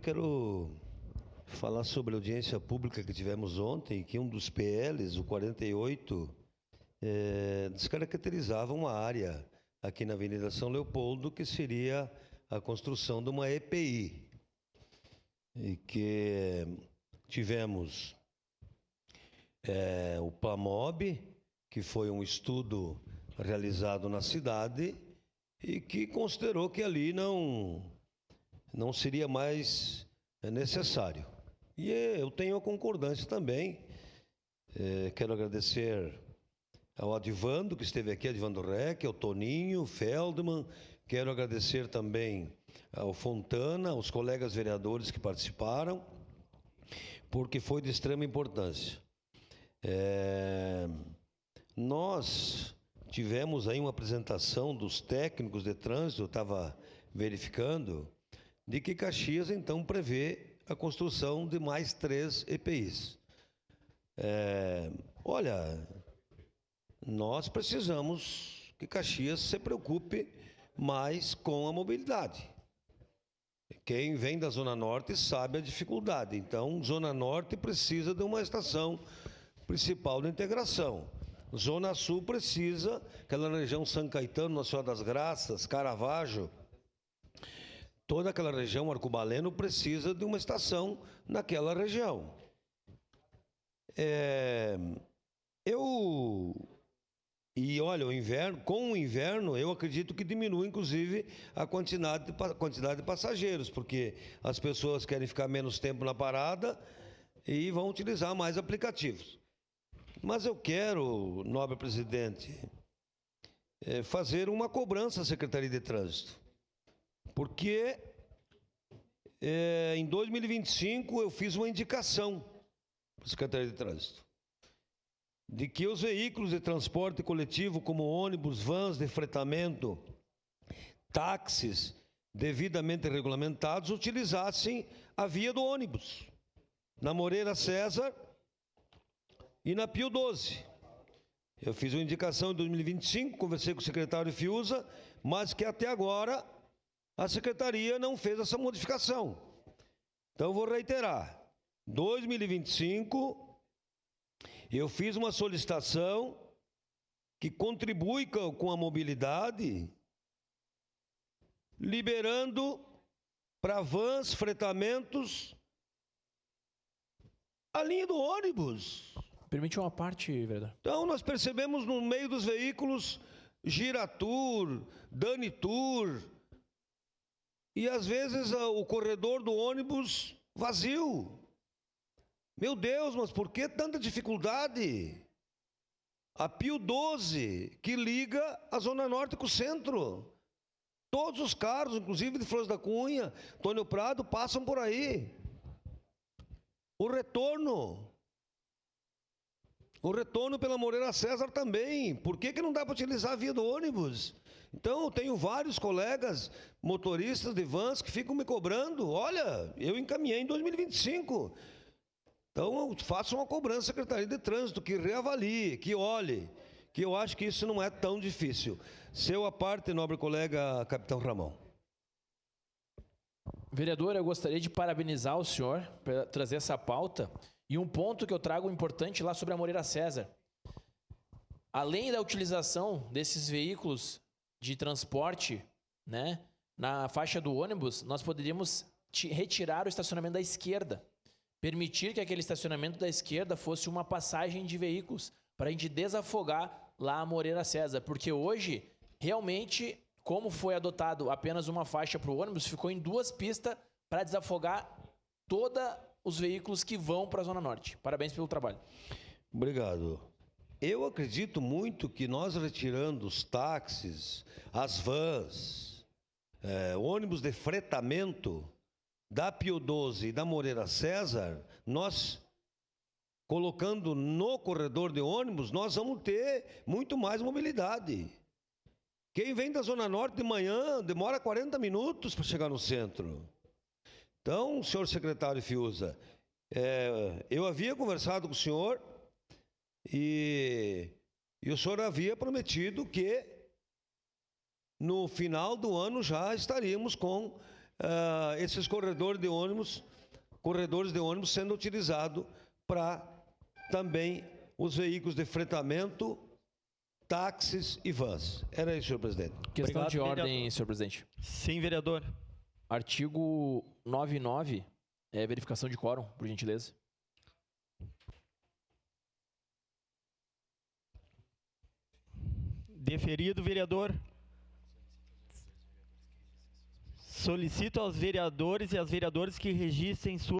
quero falar sobre a audiência pública que tivemos ontem, que um dos PLs, o 48, descaracterizava uma área aqui na Avenida São Leopoldo, que seria a construção de uma EPI. E que tivemos o PAMOB, que foi um estudo realizado na cidade e que considerou que ali não seria mais necessário. E eu tenho a concordância também. Quero agradecer ao Adivando, que esteve aqui, Adivando Rec, ao Toninho, Feldman. Quero agradecer também ao Fontana, aos colegas vereadores que participaram, porque foi de extrema importância. Nós tivemos aí uma apresentação dos técnicos de trânsito, eu estava verificando, de que Caxias, então, prevê a construção de mais 3 EPIs. Olha, nós precisamos que Caxias se preocupe mais com a mobilidade. Quem vem da Zona Norte sabe a dificuldade. Então, Zona Norte precisa de uma estação principal de integração. Zona Sul precisa, aquela região São Caetano, Nossa Senhora das Graças, Caravaggio, toda aquela região, Arcobaleno, precisa de uma estação naquela região. E olha, com o inverno, eu acredito que diminui, inclusive, a quantidade de passageiros, porque as pessoas querem ficar menos tempo na parada e vão utilizar mais aplicativos. Mas eu quero, nobre presidente, fazer uma cobrança à Secretaria de Trânsito, porque em 2025 eu fiz uma indicação para a Secretaria de Trânsito de que os veículos de transporte coletivo, como ônibus, vans de fretamento, táxis devidamente regulamentados, utilizassem a via do ônibus, na Moreira César e na Pio 12. Eu fiz uma indicação em 2025, conversei com o secretário Fiuza, mas que até agora a Secretaria não fez essa modificação. Então, eu vou reiterar. 2025... eu fiz uma solicitação que contribui com a mobilidade, liberando para vans, fretamentos, a linha do ônibus. Permite uma parte, vereador. Então, nós percebemos no meio dos veículos Giratur, Danitur, e às vezes o corredor do ônibus vazio. Meu Deus, mas por que tanta dificuldade? A Pio 12, que liga a Zona Norte com o centro. Todos os carros, inclusive de Flores da Cunha, Antônio Prado, passam por aí. O retorno pela Moreira César também. Por que não dá para utilizar a via do ônibus? Então, eu tenho vários colegas motoristas de vans que ficam me cobrando. Olha, eu encaminhei em 2025. Então, eu faço uma cobrança à Secretaria de Trânsito, que reavalie, que olhe, que eu acho que isso não é tão difícil. Seu à parte, nobre colega Capitão Ramon. Vereador, eu gostaria de parabenizar o senhor por trazer essa pauta. E um ponto que eu trago importante lá sobre a Moreira César. Além da utilização desses veículos de transporte, né, na faixa do ônibus, nós poderíamos retirar o estacionamento da esquerda. Permitir que aquele estacionamento da esquerda fosse uma passagem de veículos, para a gente desafogar lá a Moreira César. Porque hoje, realmente, como foi adotado apenas uma faixa para o ônibus, ficou em 2 pistas para desafogar todos os veículos que vão para a Zona Norte. Parabéns pelo trabalho. Obrigado. Eu acredito muito que nós retirando os táxis, as vans, ônibus de fretamento da Pio 12 e da Moreira César, nós colocando no corredor de ônibus, nós vamos ter muito mais mobilidade. Quem vem da Zona Norte de manhã demora 40 minutos para chegar no centro. Então, senhor secretário Fiuza, eu havia conversado com o senhor e o senhor havia prometido que no final do ano já estaríamos com esses corredores de ônibus sendo utilizados para também os veículos de fretamento, táxis e vans. Era isso, senhor presidente. Questão Obrigado, de ordem, vereador. senhor presidente. Sim, vereador. Artigo 99, verificação de quórum, por gentileza. Deferido, vereador. Solicito aos vereadores e às vereadoras que registrem sua